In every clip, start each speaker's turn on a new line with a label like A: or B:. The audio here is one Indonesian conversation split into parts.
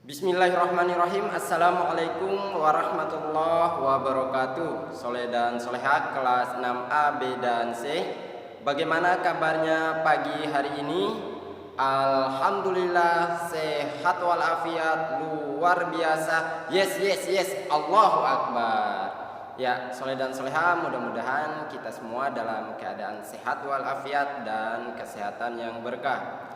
A: Bismillahirrahmanirrahim. Assalamualaikum warahmatullahi wabarakatuh. Soleh dan soleha kelas 6A, B, dan C. Bagaimana kabarnya pagi hari ini? Alhamdulillah sehat walafiat, luar biasa. Yes, yes, yes. Allahu Akbar. Ya, soleh dan soleha, mudah-mudahan kita semua dalam keadaan sehat walafiat dan kesehatan yang berkah.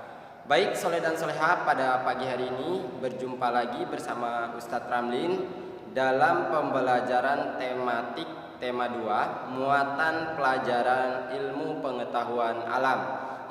A: Baik soleh dan soleha, pada pagi hari ini berjumpa lagi bersama Ustadz Ramlin dalam pembelajaran tematik tema 2, muatan pelajaran ilmu pengetahuan alam.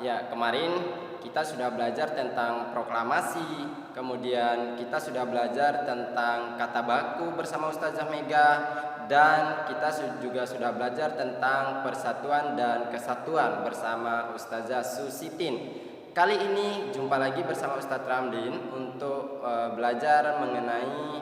A: Ya, kemarin kita sudah belajar tentang proklamasi, kemudian kita sudah belajar tentang kata baku bersama Ustazah Mega, dan kita juga sudah belajar tentang persatuan dan kesatuan bersama Ustazah Susitin. Kali ini jumpa lagi bersama Ustadz Ramlin untuk belajar mengenai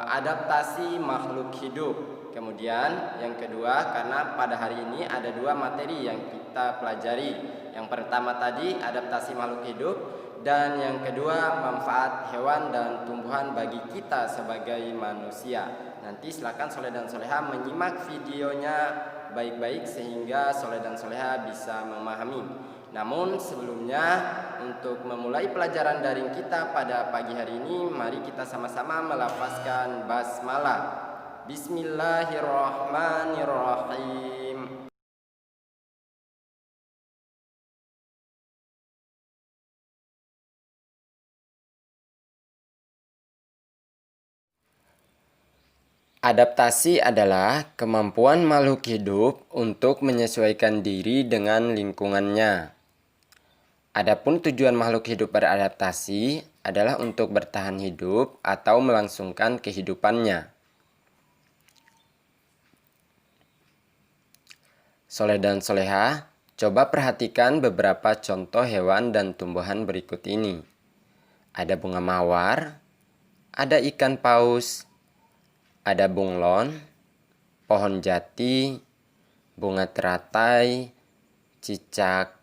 A: adaptasi makhluk hidup. Kemudian yang kedua, karena pada hari ini ada dua materi yang kita pelajari. Yang pertama tadi adaptasi makhluk hidup, dan yang kedua manfaat hewan dan tumbuhan bagi kita sebagai manusia. Nanti silakan soleh dan soleha menyimak videonya baik-baik sehingga soleh dan soleha bisa memahami. Namun sebelumnya, untuk memulai pelajaran daring kita pada pagi hari ini, mari kita sama-sama melafazkan basmalah. Bismillahirrahmanirrahim. Adaptasi adalah kemampuan makhluk hidup untuk menyesuaikan diri dengan lingkungannya. Adapun tujuan makhluk hidup beradaptasi adalah untuk bertahan hidup atau melangsungkan kehidupannya. Soleh dan soleha, coba perhatikan beberapa contoh hewan dan tumbuhan berikut ini. Ada bunga mawar, ada ikan paus, ada bunglon, pohon jati, bunga teratai, cicak,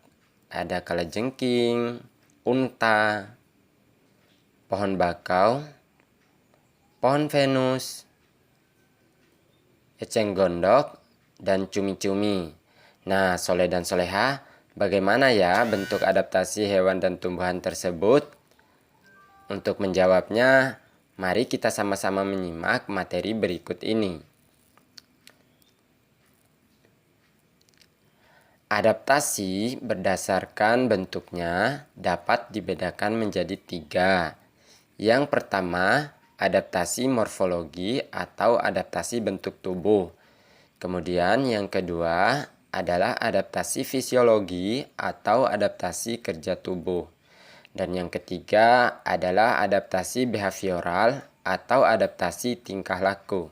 A: ada kalajengking, unta, pohon bakau, pohon venus, eceng gondok, dan cumi-cumi. Nah, soleh dan soleha, bagaimana ya bentuk adaptasi hewan dan tumbuhan tersebut? Untuk menjawabnya, mari kita sama-sama menyimak materi berikut ini. Adaptasi berdasarkan bentuknya dapat dibedakan menjadi 3. Yang pertama, adaptasi morfologi atau adaptasi bentuk tubuh. Kemudian yang kedua adalah adaptasi fisiologi atau adaptasi kerja tubuh. Dan yang ketiga adalah adaptasi behavioral atau adaptasi tingkah laku.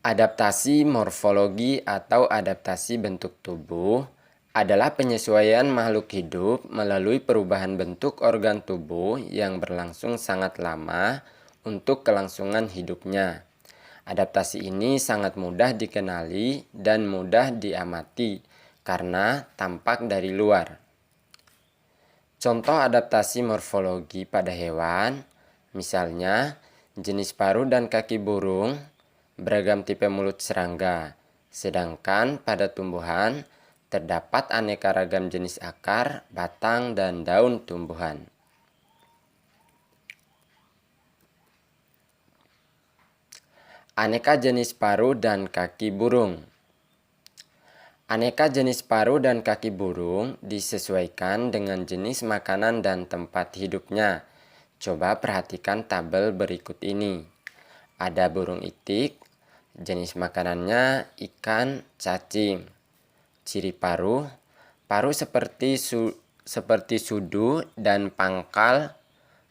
A: Adaptasi morfologi atau adaptasi bentuk tubuh adalah penyesuaian makhluk hidup melalui perubahan bentuk organ tubuh yang berlangsung sangat lama untuk kelangsungan hidupnya. Adaptasi ini sangat mudah dikenali dan mudah diamati karena tampak dari luar. Contoh adaptasi morfologi pada hewan, misalnya jenis paruh dan kaki burung, beragam tipe mulut serangga, sedangkan pada tumbuhan terdapat aneka ragam jenis akar, batang, dan daun tumbuhan. Aneka jenis paruh dan kaki burung. Aneka jenis paruh dan kaki burung disesuaikan dengan jenis makanan dan tempat hidupnya. Coba perhatikan tabel berikut ini. Ada burung itik, jenis makanannya ikan, cacing. Ciri paruh, paruh seperti sudu dan pangkal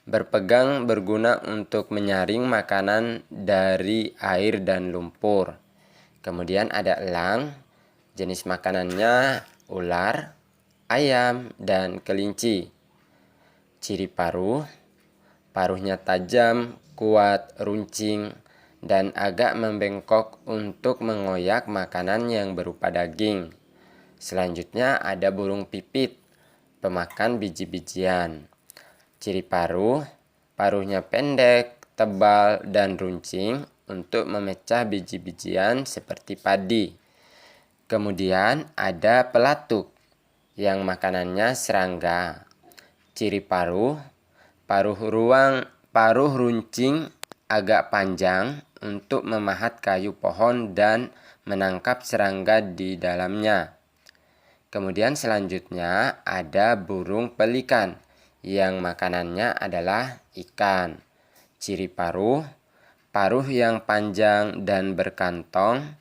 A: berpegang berguna untuk menyaring makanan dari air dan lumpur. Kemudian ada elang, jenis makanannya ular, ayam, dan kelinci. Ciri paruh, paruhnya tajam, kuat, runcing, dan agak membengkok untuk mengoyak makanan yang berupa daging. Selanjutnya ada burung pipit. pemakan biji-bijian. Ciri paruh, paruhnya pendek, tebal, dan runcing untuk memecah biji-bijian seperti padi. Kemudian ada pelatuk yang makanannya serangga. Ciri paruh, paruh runcing agak panjang untuk memahat kayu pohon dan menangkap serangga di dalamnya. Kemudian selanjutnya ada burung pelikan yang makanannya adalah ikan. Ciri paruh, paruh yang panjang dan berkantong,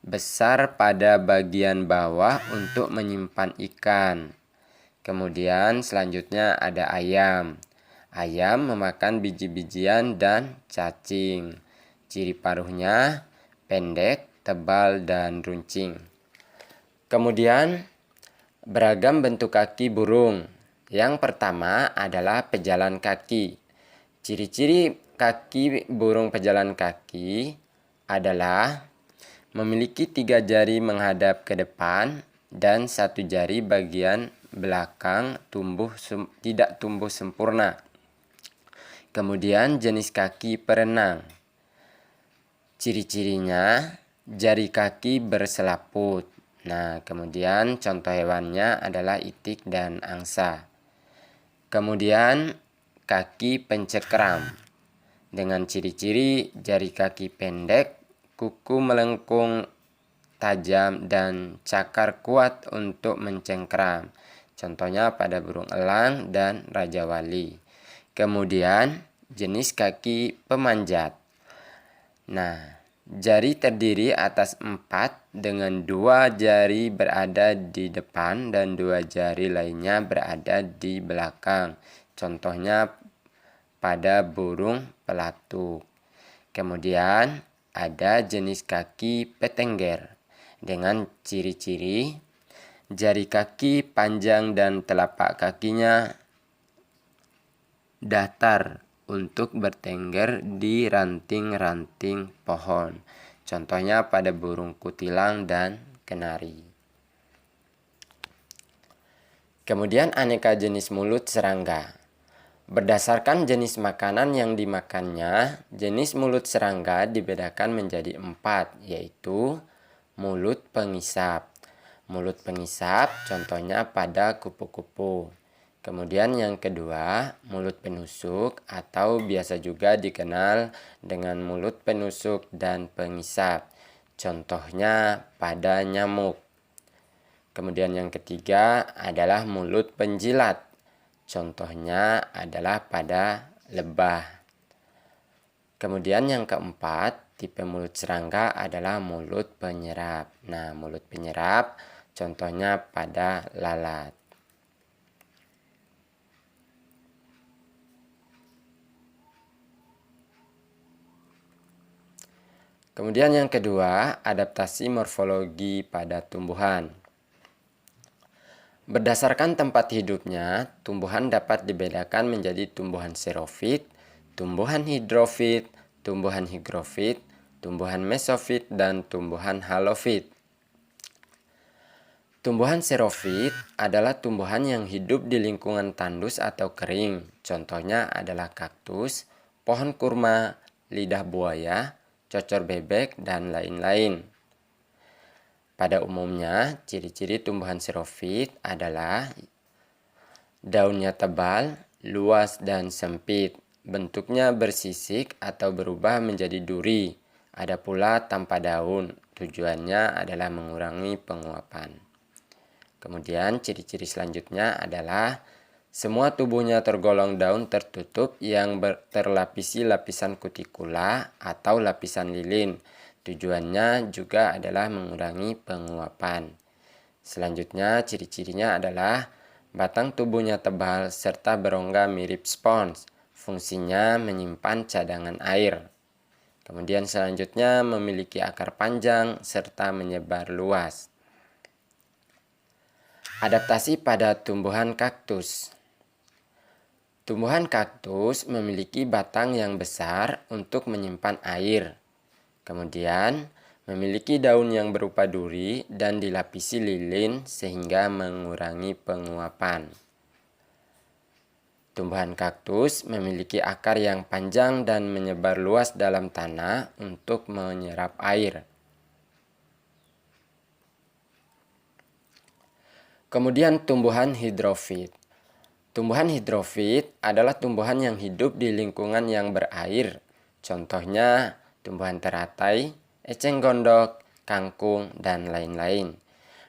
A: besar pada bagian bawah untuk menyimpan ikan. Kemudian selanjutnya ada ayam. Ayam memakan biji-bijian dan cacing. Ciri paruhnya pendek, tebal, dan runcing. Kemudian beragam bentuk kaki burung. Yang pertama adalah pejalan kaki. Ciri-ciri kaki burung pejalan kaki adalah memiliki 3 jari menghadap ke depan dan 1 jari bagian belakang tidak tumbuh sempurna. Kemudian jenis kaki perenang. Ciri-cirinya jari kaki berselaput. Nah, kemudian contoh hewannya adalah itik dan angsa. Kemudian kaki pencekram dengan ciri-ciri jari kaki pendek, kuku melengkung tajam, dan cakar kuat untuk mencengkram. Contohnya pada burung elang dan raja wali. Kemudian jenis kaki pemanjat. Nah, jari terdiri atas 4 dengan 2 jari berada di depan dan 2 jari lainnya berada di belakang. Contohnya pada burung pelatuk. Kemudian ada jenis kaki petengger dengan ciri-ciri jari kaki panjang dan telapak kakinya datar untuk bertengger di ranting-ranting pohon. Contohnya pada burung kutilang dan kenari. Kemudian aneka jenis mulut serangga. Berdasarkan jenis makanan yang dimakannya, jenis mulut serangga dibedakan menjadi 4, yaitu mulut pengisap. Mulut pengisap contohnya pada kupu-kupu. Kemudian yang kedua, mulut penusuk atau biasa juga dikenal dengan mulut penusuk dan pengisap. Contohnya pada nyamuk. Kemudian yang ketiga adalah mulut penjilat. Contohnya adalah pada lebah. Kemudian yang keempat, tipe mulut serangga adalah mulut penyerap. Nah, mulut penyerap contohnya pada lalat. Kemudian yang kedua, adaptasi morfologi pada tumbuhan. Berdasarkan tempat hidupnya, tumbuhan dapat dibedakan menjadi tumbuhan xerofit, tumbuhan hidrofit, tumbuhan higrofit, tumbuhan mesofit, dan tumbuhan halofit. Tumbuhan xerofit adalah tumbuhan yang hidup di lingkungan tandus atau kering. Contohnya adalah kaktus, pohon kurma, lidah buaya, cocor bebek, dan lain-lain. Pada umumnya, ciri-ciri tumbuhan xerofit adalah daunnya tebal, luas, dan sempit. Bentuknya bersisik atau berubah menjadi duri. Ada pula tanpa daun. Tujuannya adalah mengurangi penguapan. Kemudian ciri-ciri selanjutnya adalah semua tubuhnya tergolong daun tertutup yang terlapisi lapisan kutikula atau lapisan lilin. Tujuannya juga adalah mengurangi penguapan. Selanjutnya ciri-cirinya adalah batang tubuhnya tebal serta berongga mirip spons. Fungsinya menyimpan cadangan air. Kemudian selanjutnya memiliki akar panjang serta menyebar luas. Adaptasi pada tumbuhan kaktus. Tumbuhan kaktus memiliki batang yang besar untuk menyimpan air. Kemudian memiliki daun yang berupa duri dan dilapisi lilin sehingga mengurangi penguapan. Tumbuhan kaktus memiliki akar yang panjang dan menyebar luas dalam tanah untuk menyerap air. Kemudian tumbuhan hidrofit. Tumbuhan hidrofit adalah tumbuhan yang hidup di lingkungan yang berair. Contohnya tumbuhan teratai, eceng gondok, kangkung, dan lain-lain.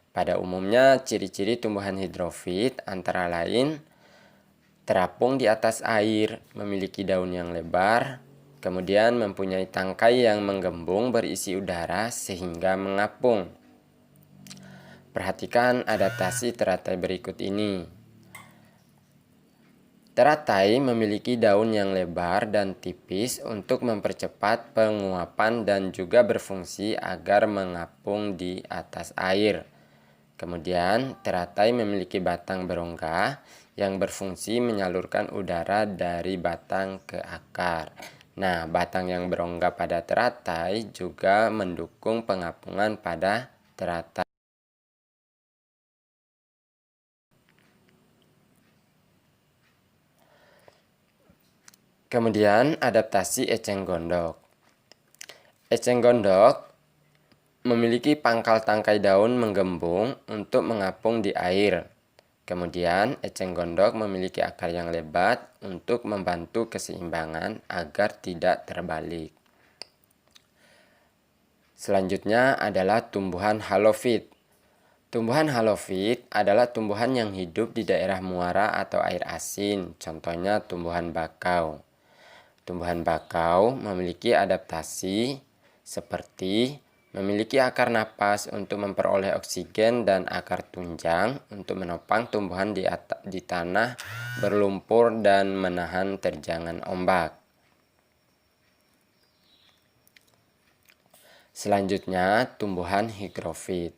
A: Pada umumnya ciri-ciri tumbuhan hidrofit antara lain terapung di atas air, memiliki daun yang lebar, kemudian mempunyai tangkai yang menggembung berisi udara sehingga mengapung. Perhatikan adaptasi teratai berikut ini. Teratai memiliki daun yang lebar dan tipis untuk mempercepat penguapan dan juga berfungsi agar mengapung di atas air. Kemudian, teratai memiliki batang berongga yang berfungsi menyalurkan udara dari batang ke akar. Nah, batang yang berongga pada teratai juga mendukung pengapungan pada teratai. Kemudian, adaptasi eceng gondok. Eceng gondok memiliki pangkal tangkai daun menggembung untuk mengapung di air. Kemudian, eceng gondok memiliki akar yang lebat untuk membantu keseimbangan agar tidak terbalik. Selanjutnya adalah tumbuhan halofit. Tumbuhan halofit adalah tumbuhan yang hidup di daerah muara atau air asin, contohnya tumbuhan bakau. Tumbuhan bakau memiliki adaptasi seperti memiliki akar napas untuk memperoleh oksigen dan akar tunjang untuk menopang tumbuhan di tanah berlumpur dan menahan terjangan ombak. Selanjutnya, tumbuhan higrofit.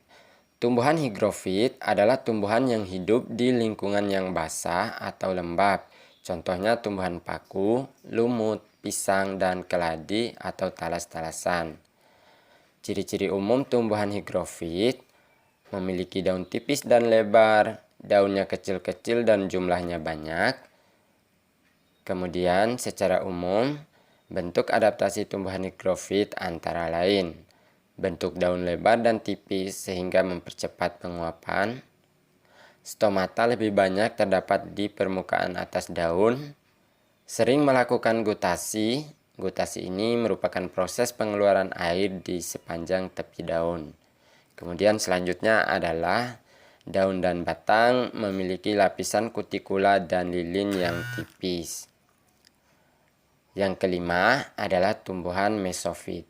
A: Tumbuhan higrofit adalah tumbuhan yang hidup di lingkungan yang basah atau lembab. Contohnya tumbuhan paku, lumut, pisang, dan keladi atau talas-talasan. Ciri-ciri umum tumbuhan higrofit memiliki daun tipis dan lebar, daunnya kecil-kecil dan jumlahnya banyak. Kemudian secara umum, bentuk adaptasi tumbuhan higrofit antara lain bentuk daun lebar dan tipis sehingga mempercepat penguapan. Stomata lebih banyak terdapat di permukaan atas daun. Sering melakukan gutasi. Gutasi ini merupakan proses pengeluaran air di sepanjang tepi daun. Kemudian selanjutnya adalah daun dan batang memiliki lapisan kutikula dan lilin yang tipis. Yang kelima adalah tumbuhan mesofit.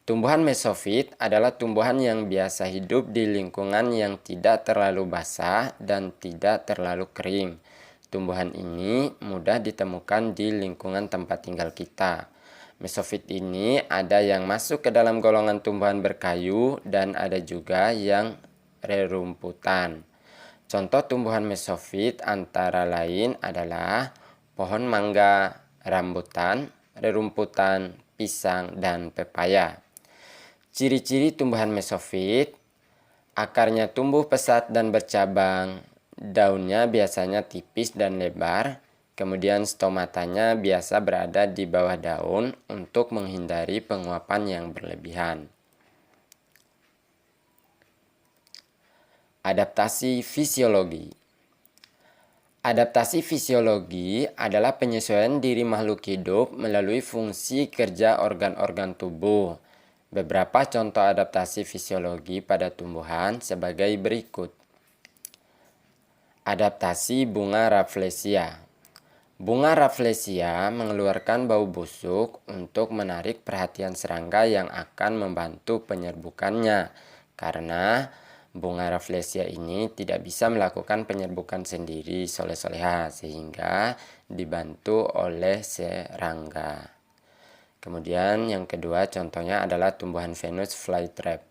A: Tumbuhan mesofit adalah tumbuhan yang biasa hidup di lingkungan yang tidak terlalu basah dan tidak terlalu kering. Tumbuhan ini mudah ditemukan di lingkungan tempat tinggal kita. Mesofit ini ada yang masuk ke dalam golongan tumbuhan berkayu dan ada juga yang rerumputan. Contoh tumbuhan mesofit antara lain adalah pohon mangga, rambutan, rerumputan, pisang, dan pepaya. Ciri-ciri tumbuhan mesofit: akarnya tumbuh pesat dan bercabang, daunnya biasanya tipis dan lebar, kemudian stomatanya biasa berada di bawah daun untuk menghindari penguapan yang berlebihan. Adaptasi fisiologi. Adaptasi fisiologi adalah penyesuaian diri makhluk hidup melalui fungsi kerja organ-organ tubuh. Beberapa contoh adaptasi fisiologi pada tumbuhan sebagai berikut. Adaptasi bunga Rafflesia. Bunga Rafflesia mengeluarkan bau busuk untuk menarik perhatian serangga yang akan membantu penyerbukannya, karena bunga Rafflesia ini tidak bisa melakukan penyerbukan sendiri soleh-soleha sehingga dibantu oleh serangga. Kemudian yang kedua contohnya adalah tumbuhan Venus flytrap.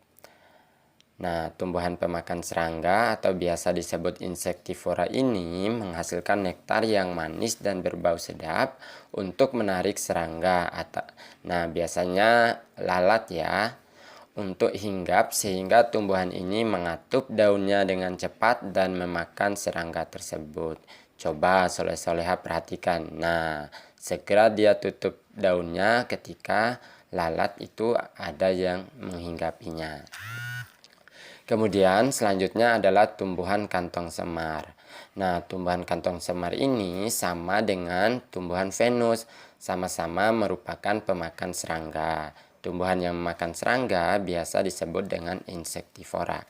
A: Nah, tumbuhan pemakan serangga atau biasa disebut insektivora ini menghasilkan nektar yang manis dan berbau sedap untuk menarik serangga. Nah, biasanya lalat ya, untuk hinggap sehingga tumbuhan ini mengatup daunnya dengan cepat dan memakan serangga tersebut. Coba soleh-soleha perhatikan. Nah, segera dia tutup daunnya ketika lalat itu ada yang menghinggapinya. Kemudian selanjutnya adalah tumbuhan kantong semar. Nah, tumbuhan kantong semar ini sama dengan tumbuhan Venus, sama-sama merupakan pemakan serangga. Tumbuhan yang memakan serangga biasa disebut dengan insektivora.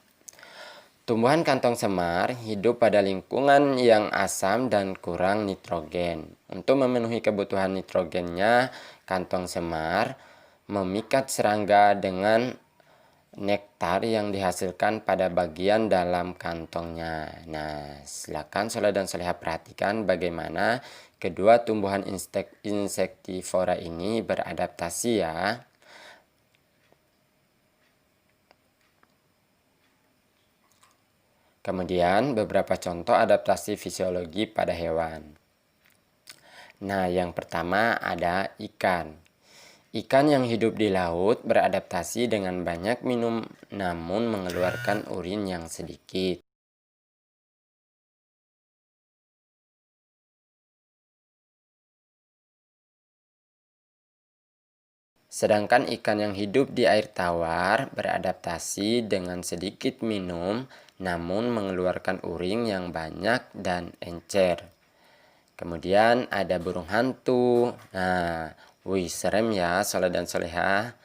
A: Tumbuhan kantong semar hidup pada lingkungan yang asam dan kurang nitrogen. Untuk memenuhi kebutuhan nitrogennya, kantong semar memikat serangga dengan nektar yang dihasilkan pada bagian dalam kantongnya. Nah, silakan soleh dan soleha perhatikan bagaimana kedua tumbuhan insektivora ini beradaptasi ya. Kemudian beberapa contoh adaptasi fisiologi pada hewan. Nah, yang pertama ada ikan. Ikan yang hidup di laut beradaptasi dengan banyak minum namun mengeluarkan urin yang sedikit. Sedangkan ikan yang hidup di air tawar beradaptasi dengan sedikit minum namun mengeluarkan urin yang banyak dan encer. Kemudian ada burung hantu. Nah, wih serem ya soleh dan soleha.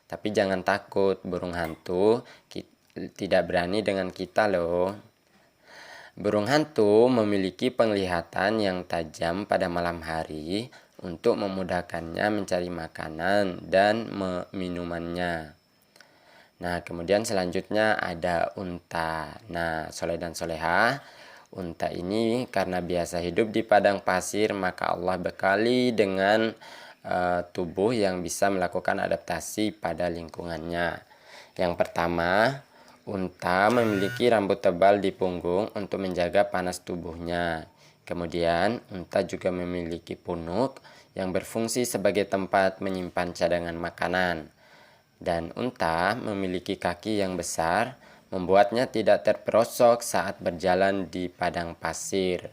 A: Tapi jangan takut, burung hantu tidak berani dengan kita loh. Burung hantu memiliki penglihatan yang tajam pada malam hari untuk memudahkannya mencari makanan dan minumannya. Nah, kemudian selanjutnya ada unta. Nah, soleh dan soleha, unta ini karena biasa hidup di padang pasir, maka Allah bekali dengan tubuh yang bisa melakukan adaptasi pada lingkungannya. Yang pertama, unta memiliki rambut tebal di punggung untuk menjaga panas tubuhnya. Kemudian, unta juga memiliki punuk yang berfungsi sebagai tempat menyimpan cadangan makanan. Dan unta memiliki kaki yang besar, membuatnya tidak terperosok saat berjalan di padang pasir.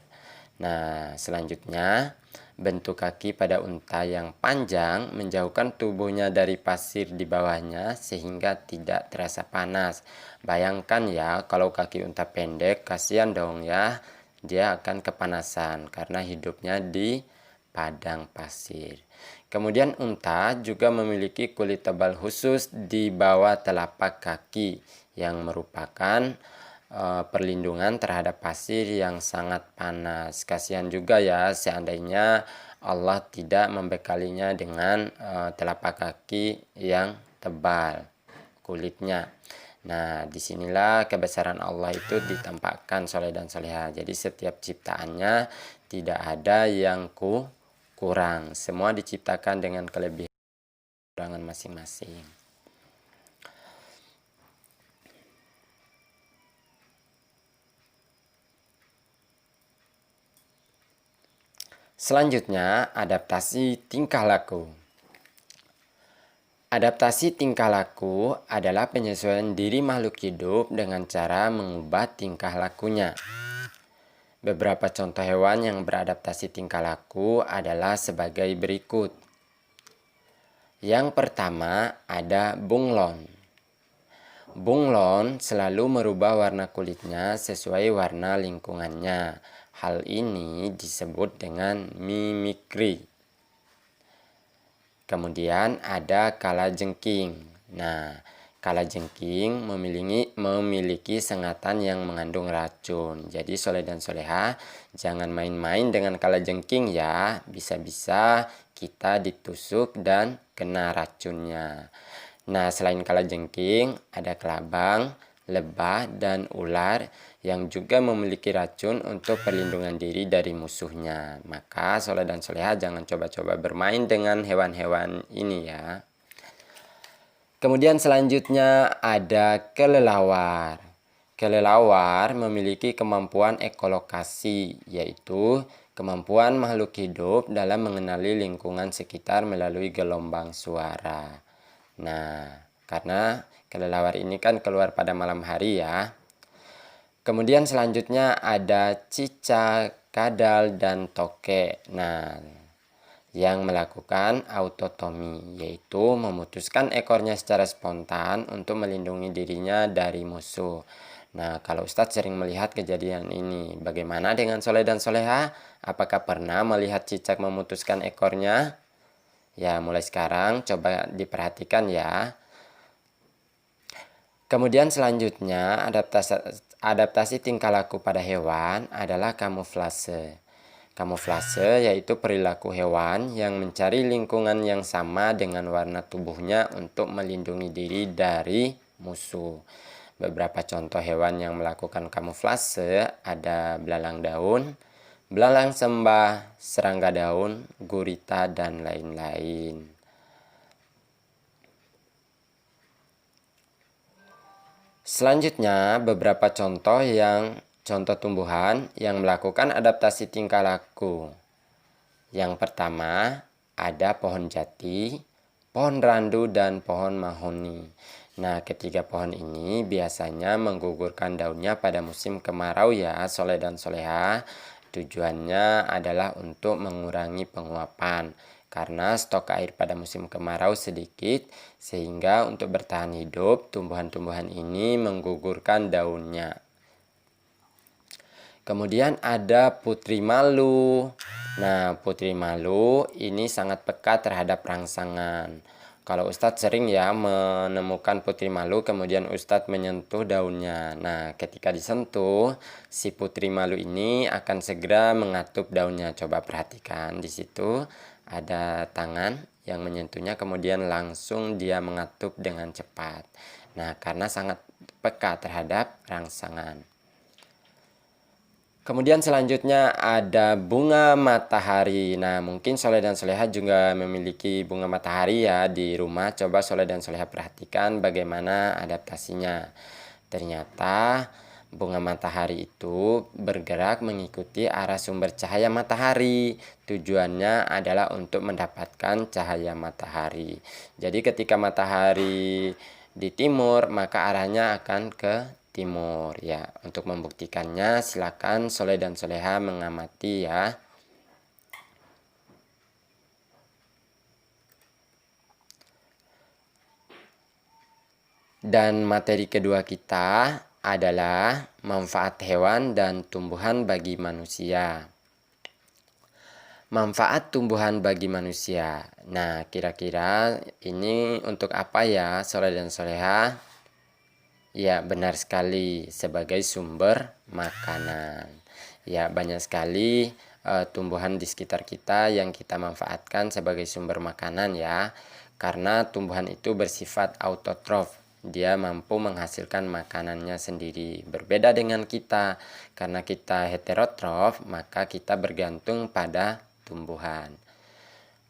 A: Nah, selanjutnya, bentuk kaki pada unta yang panjang menjauhkan tubuhnya dari pasir di bawahnya sehingga tidak terasa panas. Bayangkan ya, kalau kaki unta pendek, kasihan dong ya, dia akan kepanasan karena hidupnya di padang pasir. Kemudian unta juga memiliki kulit tebal khusus di bawah telapak kaki yang merupakan perlindungan terhadap pasir yang sangat panas. Kasihan juga ya seandainya Allah tidak membekalinya dengan telapak kaki yang tebal kulitnya. Nah, disinilah kebesaran Allah itu ditampakkan soleh dan soleha. Jadi setiap ciptaannya tidak ada yang kurang. Semua diciptakan dengan kelebihan kekurangan masing-masing. Selanjutnya, adaptasi tingkah laku. Adaptasi tingkah laku adalah penyesuaian diri makhluk hidup dengan cara mengubah tingkah lakunya. Beberapa contoh hewan yang beradaptasi tingkah laku adalah sebagai berikut. Yang pertama ada bunglon. Bunglon selalu merubah warna kulitnya sesuai warna lingkungannya. Hal ini disebut dengan mimikri. Kemudian ada kalajengking. Nah, kalajengking memiliki sengatan yang mengandung racun. Jadi soleh dan soleha, jangan main-main dengan kalajengking ya. Bisa-bisa kita ditusuk dan kena racunnya. Nah, selain kalajengking, ada kelabang, lebah, dan ular yang juga memiliki racun untuk perlindungan diri dari musuhnya. Maka soleh dan soleha jangan coba-coba bermain dengan hewan-hewan ini ya. Kemudian selanjutnya ada kelelawar. Kelelawar memiliki kemampuan ekolokasi, yaitu kemampuan makhluk hidup dalam mengenali lingkungan sekitar melalui gelombang suara. Nah, karena kelelawar ini kan keluar pada malam hari ya. Kemudian selanjutnya ada cicak kadal, dan toke. Nah, yang melakukan autotomi, yaitu memutuskan ekornya secara spontan untuk melindungi dirinya dari musuh. Nah, kalau Ustadz sering melihat kejadian ini, bagaimana dengan Soleh dan Soleha? Apakah pernah melihat cicak memutuskan ekornya? Ya, mulai sekarang coba diperhatikan ya. Kemudian selanjutnya, adaptasi tingkah laku pada hewan adalah kamuflase. Kamuflase yaitu perilaku hewan yang mencari lingkungan yang sama dengan warna tubuhnya untuk melindungi diri dari musuh. Beberapa contoh hewan yang melakukan kamuflase ada belalang daun, belalang sembah, serangga daun, gurita, dan lain-lain. Selanjutnya, beberapa contoh tumbuhan yang melakukan adaptasi tingkah laku. Yang pertama, ada pohon jati, pohon randu, dan pohon mahoni. Nah, ketiga pohon ini biasanya menggugurkan daunnya pada musim kemarau ya, Soleh dan Soleha. Tujuannya adalah untuk mengurangi penguapan karena stok air pada musim kemarau sedikit, sehingga untuk bertahan hidup tumbuhan-tumbuhan ini menggugurkan daunnya. Kemudian ada putri malu. Nah, putri malu ini sangat peka terhadap rangsangan. Kalau Ustadz sering ya menemukan putri malu, kemudian Ustadz menyentuh daunnya. Nah, ketika disentuh, si putri malu ini akan segera mengatup daunnya. Coba perhatikan di situ ada tangan yang menyentuhnya, kemudian langsung dia mengatup dengan cepat. Nah, karena sangat peka terhadap rangsangan. Kemudian selanjutnya ada bunga matahari. Nah, mungkin Soleh dan Soleha juga memiliki bunga matahari ya di rumah. Coba Soleh dan Soleha perhatikan bagaimana adaptasinya. Ternyata bunga matahari itu bergerak mengikuti arah sumber cahaya matahari. Tujuannya adalah untuk mendapatkan cahaya matahari. Jadi ketika matahari di timur, maka arahnya akan ke timur ya. Untuk membuktikannya silakan Soleh dan Soleha mengamati ya. Dan materi kedua kita adalah manfaat hewan dan tumbuhan bagi manusia. Manfaat tumbuhan bagi manusia. Nah, kira-kira ini untuk apa ya Soleh dan Soleha? Ya, benar sekali, sebagai sumber makanan. Ya, banyak sekali tumbuhan di sekitar kita yang kita manfaatkan sebagai sumber makanan ya. Karena tumbuhan itu bersifat autotrof. Dia mampu menghasilkan makanannya sendiri. Berbeda dengan kita, karena kita heterotrof, maka kita bergantung pada tumbuhan.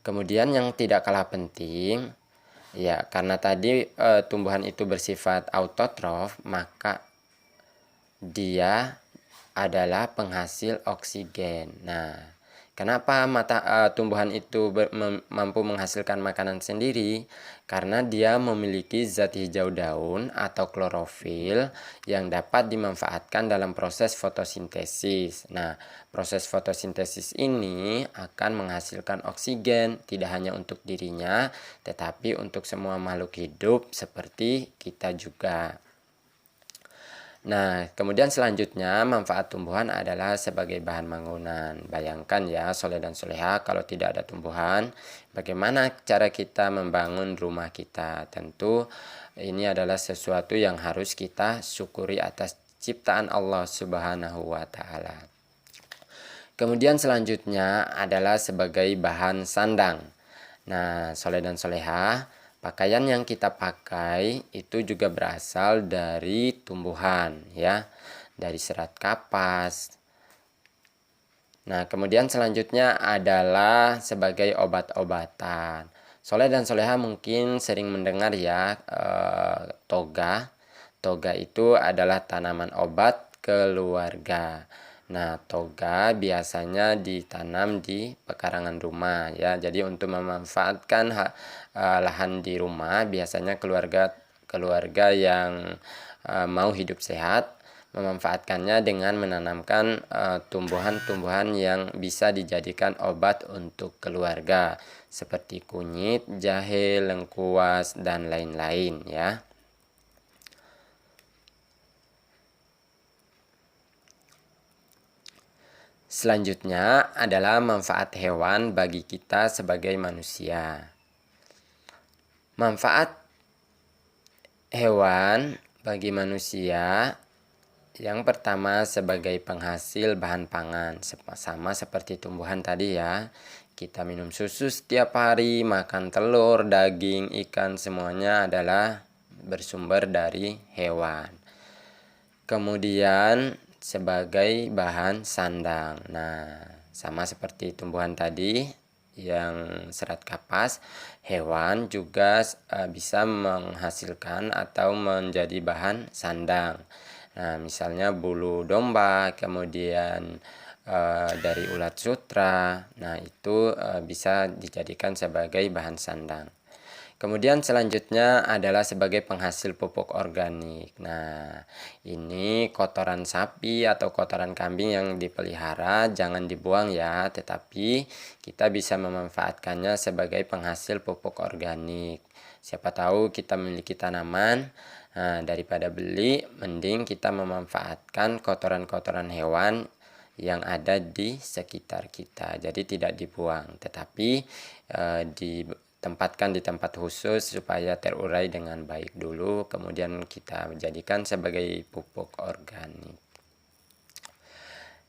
A: Kemudian yang tidak kalah penting, ya, karena tadi tumbuhan itu bersifat autotrof, maka dia adalah penghasil oksigen. Nah, kenapa tumbuhan itu mampu menghasilkan makanan sendiri? Karena dia memiliki zat hijau daun atau klorofil yang dapat dimanfaatkan dalam proses fotosintesis. Nah, proses fotosintesis ini akan menghasilkan oksigen tidak hanya untuk dirinya, tetapi untuk semua makhluk hidup seperti kita juga. Nah, kemudian selanjutnya manfaat tumbuhan adalah sebagai bahan bangunan. Bayangkan ya Soleh dan Soleha, kalau tidak ada tumbuhan, bagaimana cara kita membangun rumah kita? Tentu ini adalah sesuatu yang harus kita syukuri atas ciptaan Allah Subhanahu wa Ta'ala. Kemudian selanjutnya adalah sebagai bahan sandang. Nah, Soleh dan Soleha, pakaian yang kita pakai itu juga berasal dari tumbuhan ya, dari serat kapas. Nah, kemudian selanjutnya adalah sebagai obat-obatan. Soleh dan Soleha mungkin sering mendengar ya toga. Toga itu adalah tanaman obat keluarga. Nah, toga biasanya ditanam di pekarangan rumah ya. Jadi untuk memanfaatkan lahan di rumah, biasanya keluarga yang mau hidup sehat memanfaatkannya dengan menanamkan tumbuhan-tumbuhan yang bisa dijadikan obat untuk keluarga seperti kunyit, jahe, lengkuas, dan lain-lain ya. Selanjutnya adalah manfaat hewan bagi kita sebagai manusia. Manfaat hewan bagi manusia yang pertama sebagai penghasil bahan pangan, sama seperti tumbuhan tadi ya. Kita minum susu setiap hari, makan telur, daging, ikan, semuanya adalah bersumber dari hewan. Kemudian sebagai bahan sandang. Nah, sama seperti tumbuhan tadi yang serat kapas, hewan juga bisa menghasilkan atau menjadi bahan sandang. Nah, misalnya bulu domba, kemudian dari ulat sutra. Nah, itu bisa dijadikan sebagai bahan sandang. Kemudian selanjutnya adalah sebagai penghasil pupuk organik. Nah, ini kotoran sapi atau kotoran kambing yang dipelihara jangan dibuang ya, tetapi kita bisa memanfaatkannya sebagai penghasil pupuk organik. Siapa tahu kita memiliki tanaman, nah, daripada beli, mending kita memanfaatkan kotoran-kotoran hewan yang ada di sekitar kita. Jadi tidak dibuang, tetapi ditempatkan di tempat khusus supaya terurai dengan baik dulu, kemudian kita jadikan sebagai pupuk organik.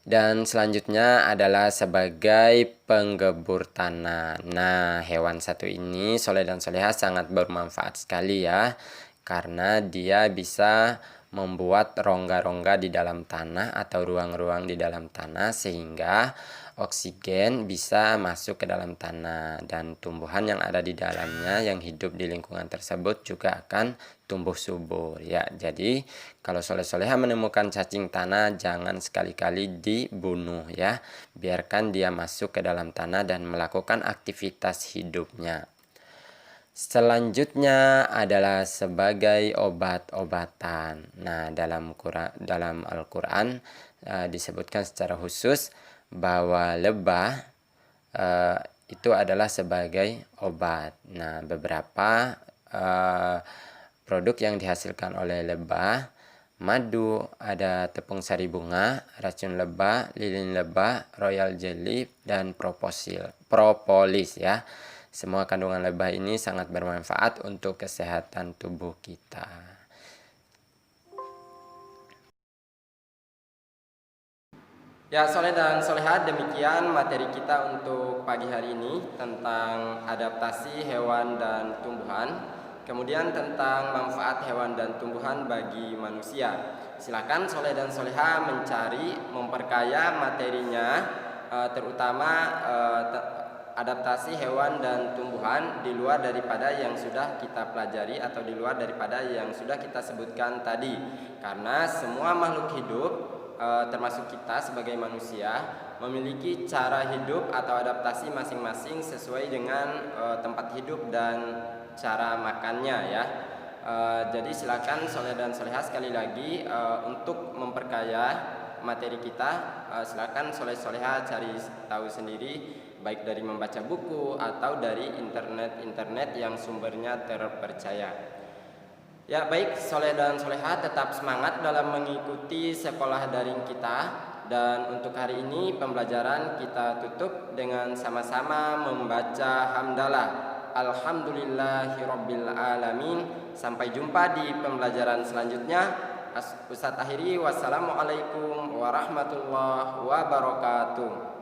A: Dan selanjutnya adalah sebagai penggebur tanah. Nah, hewan satu ini, soleh dan soleha, sangat bermanfaat sekali ya, karena dia bisa membuat rongga-rongga di dalam tanah atau ruang-ruang di dalam tanah sehingga oksigen bisa masuk ke dalam tanah, dan tumbuhan yang ada di dalamnya yang hidup di lingkungan tersebut juga akan tumbuh subur ya. Jadi kalau soleh-soleha menemukan cacing tanah, jangan sekali-kali dibunuh ya, biarkan dia masuk ke dalam tanah dan melakukan aktivitas hidupnya. Selanjutnya adalah sebagai obat-obatan. Nah, dalam Al-Quran disebutkan secara khusus bahwa lebah itu adalah sebagai obat. Nah, beberapa produk yang dihasilkan oleh lebah: madu, ada tepung sari bunga, racun lebah, lilin lebah, royal jelly, dan propolis ya. Semua kandungan lebah ini sangat bermanfaat untuk kesehatan tubuh kita. Ya, soleh dan solehat, demikian materi kita untuk pagi hari ini tentang adaptasi hewan dan tumbuhan. Kemudian tentang manfaat hewan dan tumbuhan bagi manusia. Silakan soleh dan soleha mencari, memperkaya materinya, terutama adaptasi hewan dan tumbuhan di luar daripada yang sudah kita pelajari atau di luar daripada yang sudah kita sebutkan tadi. Karena semua makhluk hidup, termasuk kita sebagai manusia, memiliki cara hidup atau adaptasi masing-masing sesuai dengan tempat hidup dan cara makannya ya. Jadi silakan soleh dan soleha sekali lagi untuk memperkaya materi kita, silakan soleh soleha cari tahu sendiri, baik dari membaca buku atau dari internet yang sumbernya terpercaya. Ya, baik soleh dan soleha, tetap semangat dalam mengikuti sekolah daring kita. Dan untuk hari ini pembelajaran kita tutup dengan sama-sama membaca hamdalah. Alhamdulillahirabbil alamin. Sampai jumpa di pembelajaran selanjutnya. Ustadz akhiri, wassalamualaikum warahmatullahi wabarakatuh.